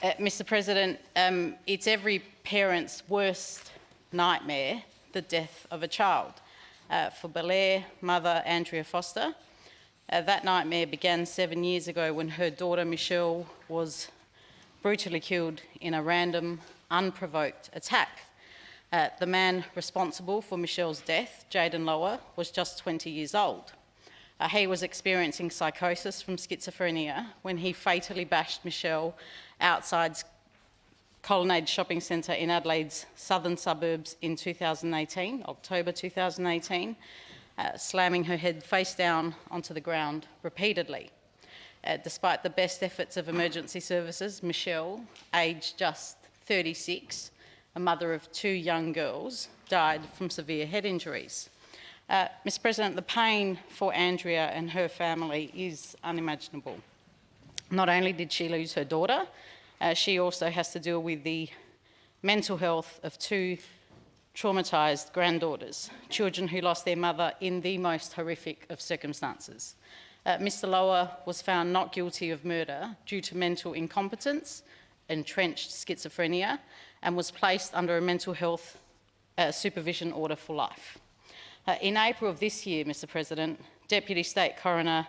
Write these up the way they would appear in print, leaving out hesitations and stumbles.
Mr. President, it's every parent's worst nightmare, the death of a child. For Belair mother Andrea Foster, that nightmare began 7 years ago when her daughter Michelle was brutally killed in a random, unprovoked attack. The man responsible for Michelle's death, Jaden Lower, was just 20 years old. He was experiencing psychosis from schizophrenia when he fatally bashed Michelle outside Colonnade Shopping Centre in Adelaide's southern suburbs in 2018, October 2018, slamming her head face down onto the ground repeatedly. Despite the best efforts of emergency services, Michelle, aged just 36, a mother of 2 young girls, died from severe head injuries. Mr. President, the pain for Andrea and her family is unimaginable. Not only did she lose her daughter, she also has to deal with the mental health of 2 traumatised granddaughters, children who lost their mother in the most horrific of circumstances. Mr. Lower was found not guilty of murder due to mental incompetence, entrenched schizophrenia, and was placed under a mental health supervision order for life. In April of this year, Mr. President, Deputy State Coroner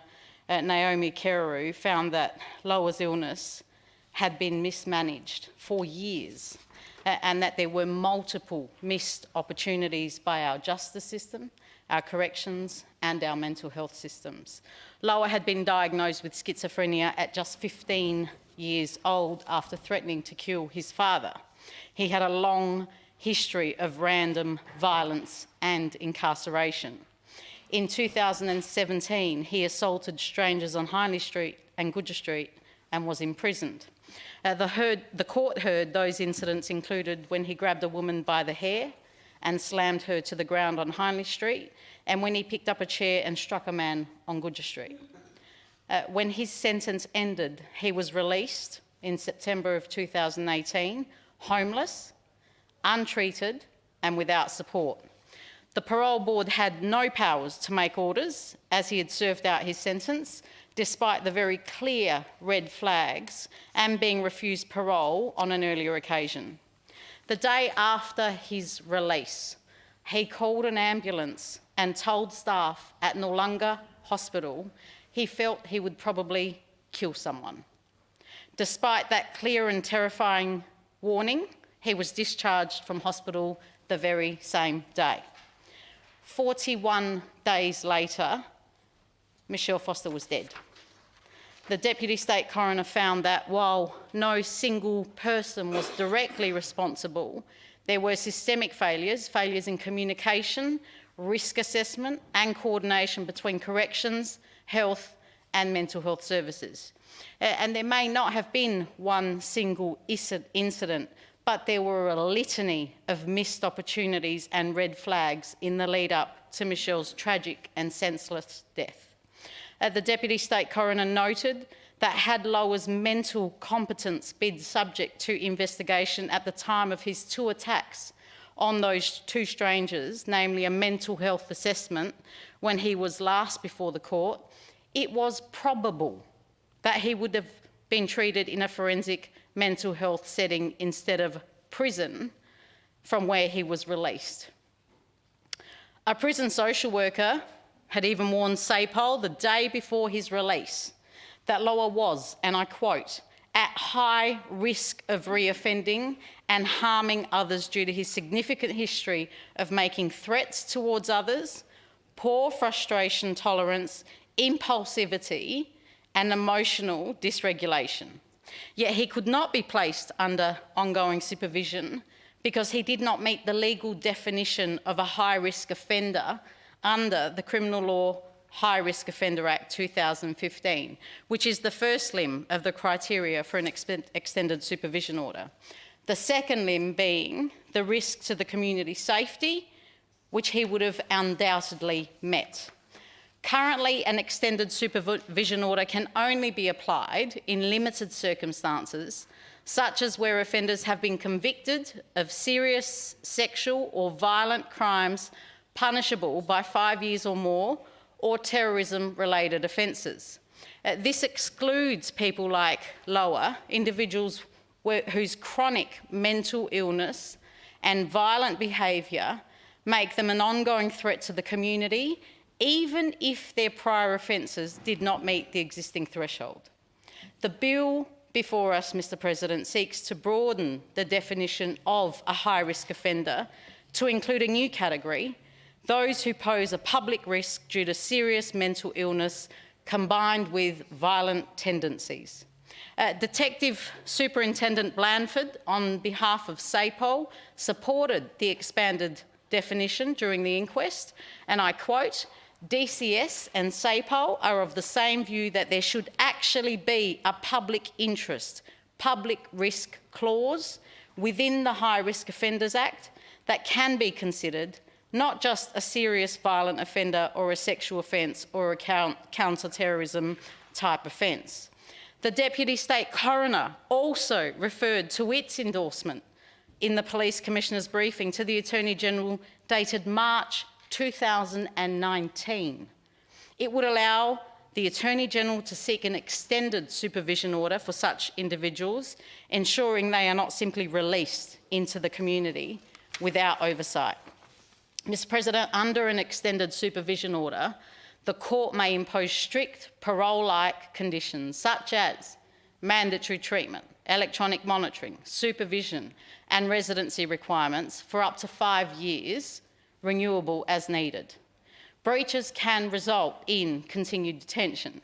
Naomi Kereru found that Lower's illness had been mismanaged for years and that there were multiple missed opportunities by our justice system, our corrections and our mental health systems. Lower had been diagnosed with schizophrenia at just 15 years old after threatening to kill his father. He had a long history of random violence and incarceration. In 2017, he assaulted strangers on Hindley Street and Goodger Street and was imprisoned. The court heard those incidents included when he grabbed a woman by the hair and slammed her to the ground on Hindley Street, and when he picked up a chair and struck a man on Goodger Street. When his sentence ended, he was released in September of 2018, homeless, untreated and without support. The parole board had no powers to make orders as he had served out his sentence, despite the very clear red flags and being refused parole on an earlier occasion. The day after his release, he called an ambulance and told staff at Noarlunga Hospital he felt he would probably kill someone. Despite that clear and terrifying warning, he was discharged from hospital the very same day. 41 days later, Michelle Foster was dead. The Deputy State Coroner found that while no single person was directly responsible, there were systemic failures in communication, risk assessment and coordination between corrections, health and mental health services. And there may not have been one single incident, but there were a litany of missed opportunities and red flags in the lead up to Michelle's tragic and senseless death. The Deputy State Coroner noted that had Lower's mental competence been subject to investigation at the time of his 2 attacks on those 2 strangers, namely a mental health assessment when he was last before the court, it was probable that he would have been treated in a forensic mental health setting instead of prison from where he was released. A prison social worker had even warned SAPOL the day before his release that Lower was, and I quote, at high risk of reoffending and harming others due to his significant history of making threats towards others, poor frustration tolerance, impulsivity and emotional dysregulation. Yet he could not be placed under ongoing supervision because he did not meet the legal definition of a high-risk offender under the Criminal Law High Risk Offender Act 2015, which is the first limb of the criteria for an extended supervision order. The second limb being the risk to the community safety, which he would have undoubtedly met. Currently, an extended supervision order can only be applied in limited circumstances, such as where offenders have been convicted of serious sexual or violent crimes punishable by 5 years or more, or terrorism-related offences. This excludes people like Lower, individuals whose chronic mental illness and violent behaviour make them an ongoing threat to the community, even if their prior offences did not meet the existing threshold. The bill before us, Mr. President, seeks to broaden the definition of a high-risk offender to include a new category: those who pose a public risk due to serious mental illness combined with violent tendencies. Detective Superintendent Blandford, on behalf of SAPOL, supported the expanded definition during the inquest, and I quote, "DCS and SAPOL are of the same view that there should actually be a public interest, public risk clause within the High Risk Offenders Act that can be considered not just a serious violent offender or a sexual offence or a counter-terrorism type offence." The Deputy State Coroner also referred to its endorsement in the Police Commissioner's briefing to the Attorney General dated March 2019. It would allow the Attorney General to seek an extended supervision order for such individuals, ensuring they are not simply released into the community without oversight. Mr. President, under an extended supervision order, the court may impose strict parole-like conditions such as mandatory treatment, electronic monitoring, supervision and residency requirements for up to 5 years, renewable as needed. Breaches can result in continued detention.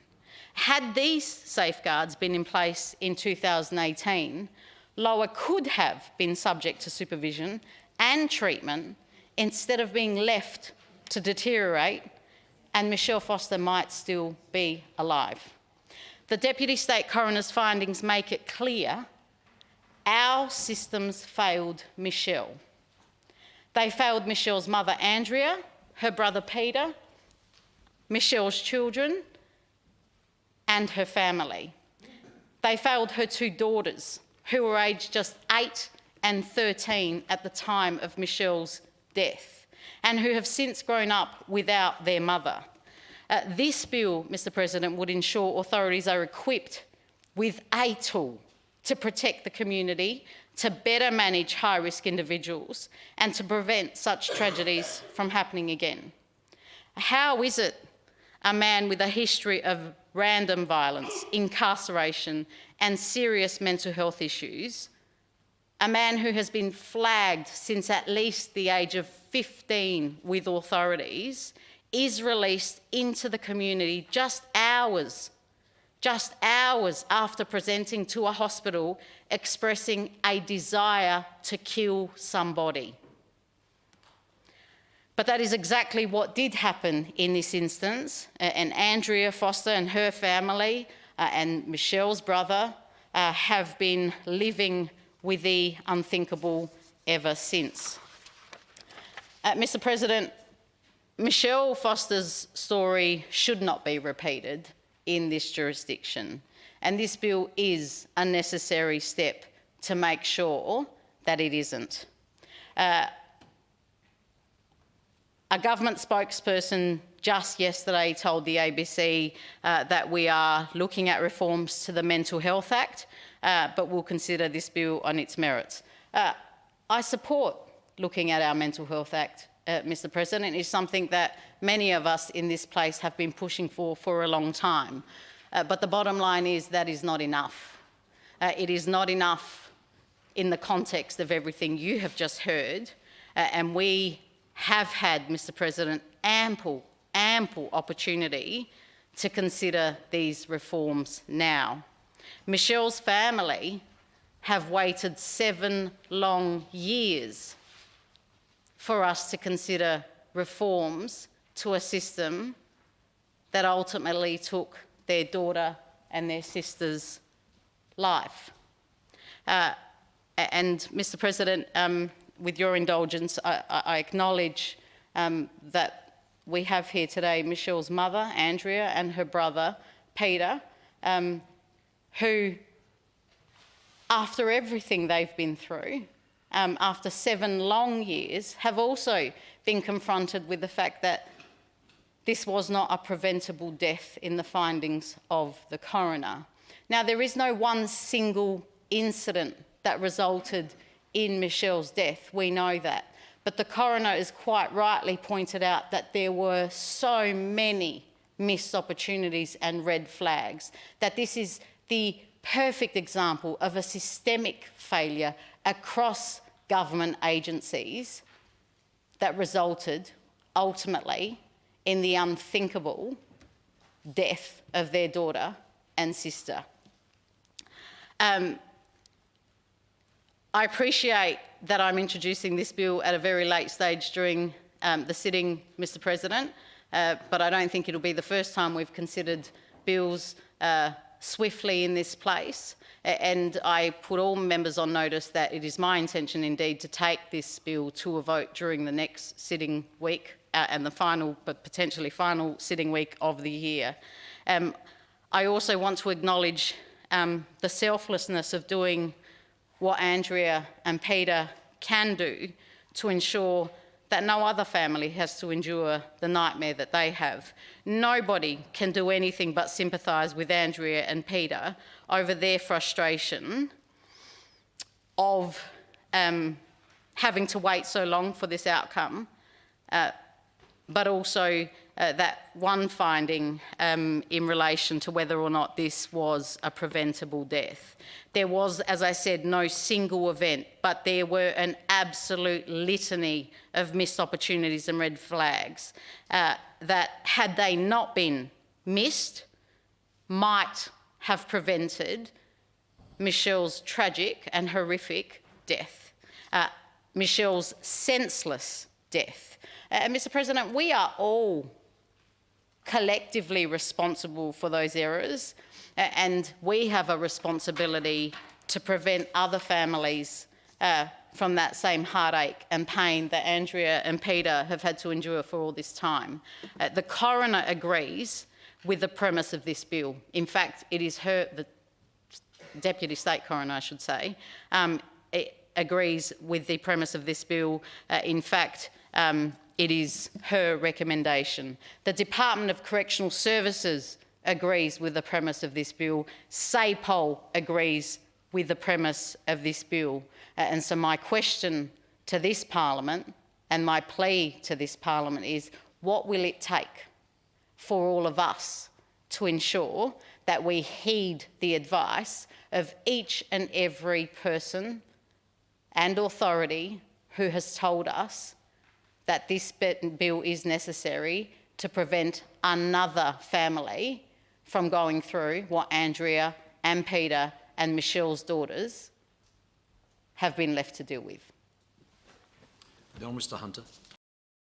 Had these safeguards been in place in 2018, Loa could have been subject to supervision and treatment instead of being left to deteriorate, and Michelle Foster might still be alive. The Deputy State Coroner's findings make it clear our systems failed Michelle. They failed Michelle's mother, Andrea, her brother, Peter, Michelle's children, and her family. They failed her 2 daughters, who were aged just 8 and 13 at the time of Michelle's death, and who have since grown up without their mother. This bill, Mr. President, would ensure authorities are equipped with a tool to protect the community, to better manage high-risk individuals, and to prevent such tragedies from happening again. How is it a man with a history of random violence, incarceration, and serious mental health issues, a man who has been flagged since at least the age of 15 with authorities, is released into the community just hours after presenting to a hospital expressing a desire to kill somebody? But that is exactly what did happen in this instance, and Andrea Foster and her family and Michelle's brother have been living with the unthinkable ever since. Mr. President, Michelle Foster's story should not be repeated in this jurisdiction, and this bill is a necessary step to make sure that it isn't. A government spokesperson just yesterday told the ABC that we are looking at reforms to the Mental Health Act, but we'll consider this bill on its merits. I support looking at our Mental Health Act, Mr. President. It's something that many of us in this place have been pushing for a long time. But the bottom line is that is not enough. It is not enough in the context of everything you have just heard, and we have had, Mr. President, ample opportunity to consider these reforms now. Michelle's family have waited 7 long years for us to consider reforms to a system that ultimately took their daughter and their sister's life. And Mr. President, with your indulgence, I acknowledge that we have here today Michelle's mother, Andrea, and her brother, Peter, who, after everything they've been through, after 7 long years, have also been confronted with the fact that this was not a preventable death in the findings of the coroner. Now, there is no one single incident that resulted in Michelle's death. We know that. But the coroner has quite rightly pointed out that there were so many missed opportunities and red flags, that this is the perfect example of a systemic failure across government agencies that resulted ultimately in the unthinkable death of their daughter and sister. I appreciate that I'm introducing this bill at a very late stage during the sitting, Mr. President, but I don't think it'll be the first time we've considered bills swiftly in this place. And I put all members on notice that it is my intention indeed to take this bill to a vote during the next sitting week and the final, but potentially final sitting week of the year. I also want to acknowledge the selflessness of doing what Andrea and Peter can do to ensure that no other family has to endure the nightmare that they have. Nobody can do anything but sympathise with Andrea and Peter over their frustration of having to wait so long for this outcome, but also that one finding in relation to whether or not this was a preventable death. There was, as I said, no single event, but there were an absolute litany of missed opportunities and red flags that, had they not been missed, might have prevented Michelle's tragic and horrific death, Michelle's senseless death. Mr. President, we are all collectively responsible for those errors, and we have a responsibility to prevent other families from that same heartache and pain that Andrea and Peter have had to endure for all this time. The coroner agrees with the premise of this bill. In fact, it is the Deputy State Coroner, I should say, it agrees with the premise of this bill. In fact, it is her recommendation. The Department of Correctional Services agrees with the premise of this bill. SAPOL agrees with the premise of this bill. And so my question to this Parliament and my plea to this Parliament is, what will it take for all of us to ensure that we heed the advice of each and every person and authority who has told us that this bill is necessary to prevent another family from going through what Andrea and Peter and Michelle's daughters have been left to deal with? Mr. Hunter.